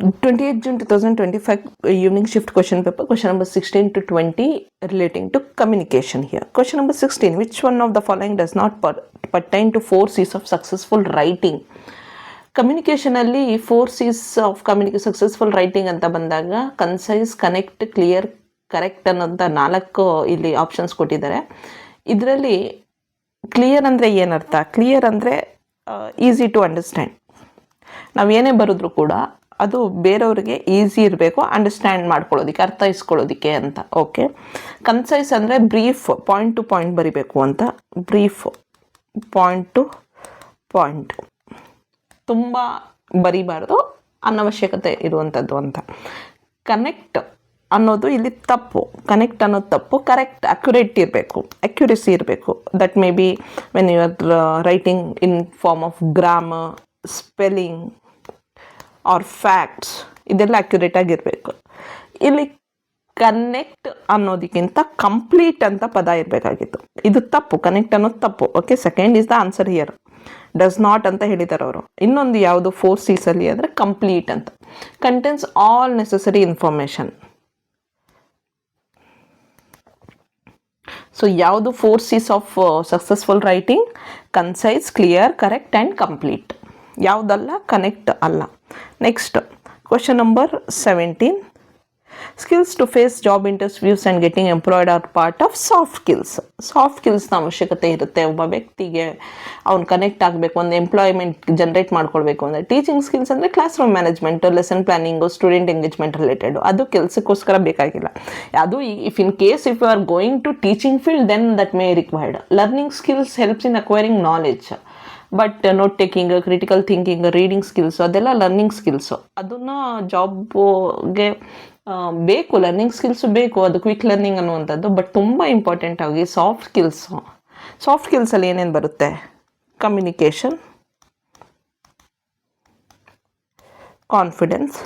28 June 2025 evening shift question paper, question number 16 to 20 relating to communication here. Question number 16, which one of the following does not pertain to 4 C's of successful writing? Communication ಅಲ್ಲಿ 4 C's of successful writing ಅಂತ ಬಂದಾಗ concise, connect, clear, correct ಅನ್ನೋಂಥ 4 ಇಲ್ಲಿ options ಕೊಟ್ಟಿದ್ದಾರೆ. ಇದರಲ್ಲಿ clear ಅಂದರೆ ಏನರ್ಥ? Clear ಅಂದರೆ ಈಸಿ ಟು ಅಂಡರ್ಸ್ಟ್ಯಾಂಡ್. ನಾವು ಏನೇ ಬರೆದ್ರೂ ಕೂಡ ಅದು ಬೇರೆಯವ್ರಿಗೆ ಈಸಿ ಇರಬೇಕು ಅಂಡರ್ಸ್ಟ್ಯಾಂಡ್ ಮಾಡ್ಕೊಳ್ಳೋದಕ್ಕೆ, ಅರ್ಥೈಸ್ಕೊಳ್ಳೋದಕ್ಕೆ ಅಂತ. ಓಕೆ. ಕನ್ಸೈಸ್ ಅಂದರೆ ಬ್ರೀಫ್, ಪಾಯಿಂಟ್ ಟು ಪಾಯಿಂಟ್ ಬರಿಬೇಕು ಅಂತ. ಬ್ರೀಫ್, ಪಾಯಿಂಟ್ ಟು ಪಾಯಿಂಟ್, ತುಂಬ ಬರಿಬಾರ್ದು, ಅನವಶ್ಯಕತೆ ಇರುವಂಥದ್ದು ಅಂತ. ಕನೆಕ್ಟ್ ಅನ್ನೋದು ಇಲ್ಲಿ ತಪ್ಪು. ಕನೆಕ್ಟ್ ಅನ್ನೋದು ತಪ್ಪು. ಕರೆಕ್ಟ್, ಅಕ್ಯುರೇಟ್ ಇರಬೇಕು, ಅಕ್ಯುರೇಸಿ ಇರಬೇಕು. That may be when you are writing in form of grammar, spelling or facts, ಇದೆಲ್ಲ ಅಕ್ಯುರೇಟ್ ಆಗಿರಬೇಕು. ಇಲ್ಲಿ ಕನೆಕ್ಟ್ ಅನ್ನೋದಕ್ಕಿಂತ ಕಂಪ್ಲೀಟ್ ಅಂತ ಪದ ಇರಬೇಕಾಗಿತ್ತು. ಇದು ತಪ್ಪು, ಕನೆಕ್ಟ್ ಅನ್ನೋದು ತಪ್ಪು. Okay, second is the answer here. Does not ಅಂತ ಹೇಳಿದ್ದಾರೆ ಅವರು. ಇನ್ನೊಂದು ಯಾವುದು 4 C's ಅಲ್ಲಿ ಅಂದರೆ ಕಂಪ್ಲೀಟ್ ಅಂತ. Contains all necessary information. So ಯಾವುದು 4 C's of successful writing? Concise, clear, correct and complete. ಯಾವುದಲ್ಲ? ಕನೆಕ್ಟ್ ಅಲ್ಲ. Next question number 17, skills to face job interviews and getting employed are part of soft skills. Soft ಸ್ಕಿಲ್ಸ್ನ ಅವಶ್ಯಕತೆ ಇರುತ್ತೆ ಒಬ್ಬ ವ್ಯಕ್ತಿಗೆ. ಅವ್ನು connect ಆಗಬೇಕು, ಒಂದು ಎಂಪ್ಲಾಯ್ಮೆಂಟ್ ಜನರೇಟ್ ಮಾಡ್ಕೊಳ್ಬೇಕು ಅಂದರೆ. ಟೀಚಿಂಗ್ ಸ್ಕಿಲ್ಸ್ ಅಂದರೆ classroom management, lesson planning, student engagement related. ಅದು ಕೆಲಸಕ್ಕೋಸ್ಕರ ಬೇಕಾಗಿಲ್ಲ. ಅದು if in case if you are going to teaching field then that may required. Learning skills helps in acquiring knowledge. But note taking, critical thinking, reading skills ಅದೆಲ್ಲ learning skills. ಅದನ್ನು ಜಾಬ್ಗೆ ಬೇಕು, learning skills ಬೇಕು, ಅದು quick learning ಅನ್ನುವಂಥದ್ದು. But ತುಂಬ important ಆಗಿ soft skills. Soft ಸ್ಕಿಲ್ಸಲ್ಲಿ ಏನೇನು ಬರುತ್ತೆ? Communication, confidence,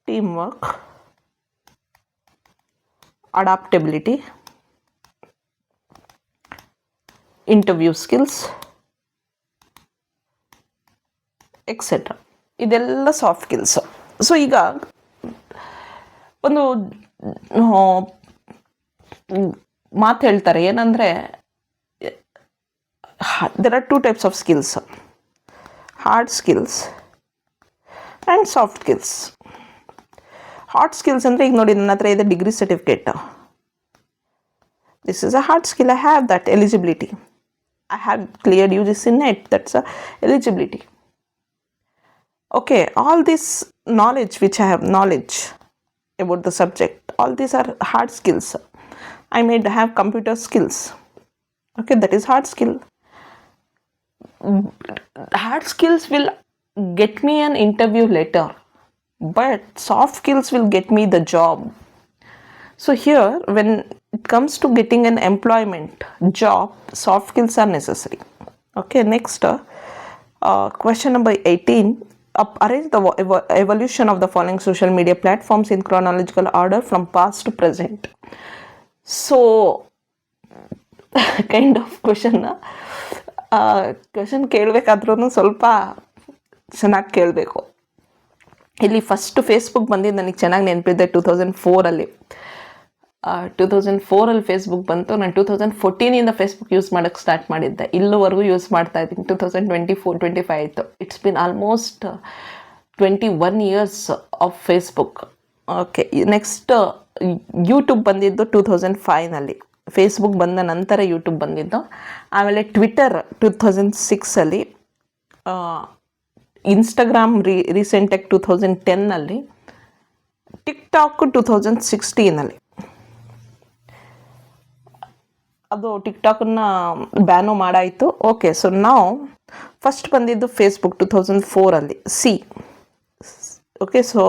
team work, adaptability, interview skills, etcetera. ಇದೆಲ್ಲ ಸಾಫ್ಟ್ ಸ್ಕಿಲ್ಸು. ಸೊ ಈಗ ಒಂದು ಮಾತು ಹೇಳ್ತಾರೆ, ಏನಂದರೆ there are 2 types of skills, hard skills and soft skills. Hard skills ಅಂದರೆ ಈಗ ನೋಡಿ, ನನ್ನ ಹತ್ರ ಇದೆ degree certificate. This is a hard skill. I have that eligibility. I have cleared UGC NET, that's a eligibility. Okay, all this knowledge which I have knowledge about the subject, all these are hard skills. I may have computer skills. Okay, that is hard skill. Hard skills will get me an interview later, but soft skills will get me the job. So here, when it comes to getting an employment job, soft skills are necessary. Okay, next question number 18, arrange the evolution of the following social media platforms in chronological order from past to present. So kind of question ಕೇಳಬೇಕಾದ್ರೂ ಸ್ವಲ್ಪ ಚೆನ್ನಾಗಿ ಕೇಳಬೇಕು. ಇಲ್ಲಿ first Facebook ಬಂದಿದ್ದು ನನಗೆ ಚೆನ್ನಾಗಿ ನೆನಪಿದೆ 2004. 2004 Facebook ಬಂತು. ನಾನು 2014 ಫೇಸ್ಬುಕ್ ಯೂಸ್ ಮಾಡೋಕ್ಕೆ ಸ್ಟಾರ್ಟ್ ಮಾಡಿದ್ದೆ. ಇಲ್ಲಿವರೆಗೂ ಯೂಸ್ ಮಾಡ್ತಾ ಇದ್ದೀನಿ. 2024-25 ಆಯಿತು. It's been almost 21 years of Facebook. Okay, next YouTube ಬಂದಿದ್ದು 2005. ಫೇಸ್ಬುಕ್ ಬಂದ ನಂತರ ಯೂಟ್ಯೂಬ್ ಬಂದಿದ್ದು. ಆಮೇಲೆ ಟ್ವಿಟರ್ 2006. ಇನ್ಸ್ಟಾಗ್ರಾಮ್ ರೀಸೆಂಟಾಗಿ 2010. ಟಿಕ್ಟಾಕ್ 2016. ಅದು ಟಿಕ್ಟಾಕನ್ನು ಬ್ಯಾನು ಮಾಡಾಯಿತು. ಓಕೆ, ಸೊ ನಾವು ಫಸ್ಟ್ ಬಂದಿದ್ದು ಫೇಸ್ಬುಕ್ 2004. ಸಿ. ಓಕೆ, ಸೊ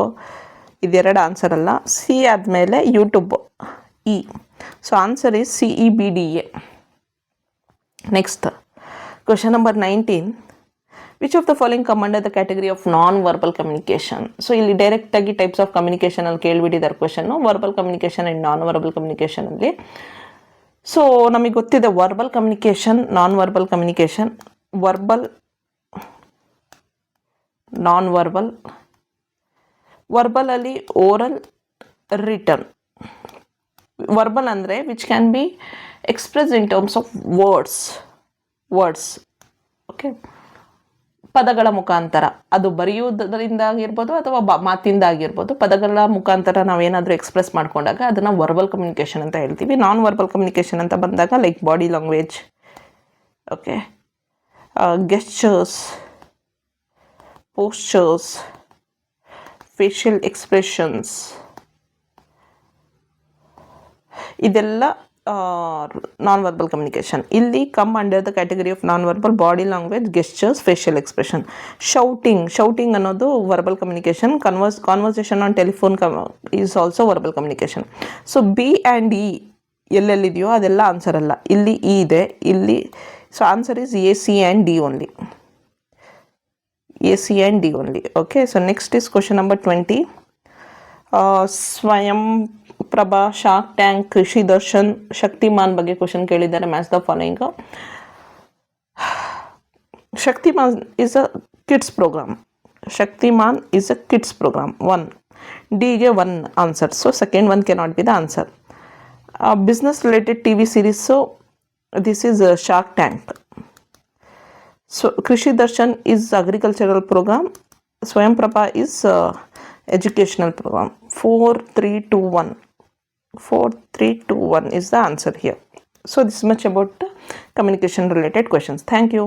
ಇದೆರಡು ಆನ್ಸರ್ ಅಲ್ಲ. ಸಿ ಆದಮೇಲೆ YouTube, E. So answer is CEBDA. Next question number 19, which of the following come under the category of non verbal communication. So ಇಲ್ಲಿ ಡೈರೆಕ್ಟಾಗಿ types of ಕಮ್ಯುನಿಕೇಷನಲ್ಲಿ ಕೇಳಿಬಿಟ್ಟಿದ್ದಾರೆ question. Verbal communication and non verbal ಕಮ್ಯುನಿಕೇಷನಲ್ಲಿ. So ನಮಗೆ ಗೊತ್ತಿದೆ verbal communication, non verbal communication. Verbal non verbal, ವರ್ಬಲಲ್ಲಿ oral, return. Verbal ಅಂದರೆ which can be express in terms of words. Okay, ಪದಗಳ ಮುಖಾಂತರ, ಅದು ಬರೆಯುವುದರಿಂದ ಆಗಿರ್ಬೋದು ಅಥವಾ ಮಾತಿಂದ ಆಗಿರ್ಬೋದು, ಪದಗಳ ಮುಖಾಂತರ ನಾವೇನಾದರೂ ಎಕ್ಸ್ಪ್ರೆಸ್ ಮಾಡ್ಕೊಂಡಾಗ ಅದನ್ನು ವರ್ಬಲ್ ಕಮ್ಯುನಿಕೇಷನ್ ಅಂತ ಹೇಳ್ತೀವಿ. ನಾನ್ ವರ್ಬಲ್ ಕಮ್ಯುನಿಕೇಷನ್ ಅಂತ ಬಂದಾಗ like body language, okay, gestures, postures, facial expressions, ಇದೆಲ್ಲ ನಾನ್ ವರ್ಬಲ್ ಕಮ್ಯುನಿಕೇಷನ್. ಇಲ್ಲಿ come under the category of non verbal body language, gestures, facial expression. Shouting ಅನ್ನೋದು verbal communication. Conversation on telephone is also verbal communication. So B and E ಎಲ್ಲೆಲ್ಲಿದೆಯೋ ಅದೆಲ್ಲ answer ಅಲ್ಲ. ಇಲ್ಲಿ E ಇದೆ, ಇಲ್ಲಿ so answer is A, C and D only. A, C and D only. Okay, so next is question number 20. ಸ್ವಯಂ Prabha, shark tank, ಕೃಷಿ ದರ್ಶನ್, ಶಕ್ತಿಮಾನ್ ಬಗ್ಗೆ question ಕೇಳಿದ್ದಾರೆ. Match the following. Shaktimaan is a kids program. Shaktimaan is a kids program. 1. ಡಿಗೆ 1 answer. So second one cannot be the answer. Business related T V series. So this is shark tank. So Krishi Darshan is agricultural program. Swayam Prabha is educational program. 4, 3, 2, 1. 4, 3, 2, 1 is the answer here. So this much about communication related questions. Thank you.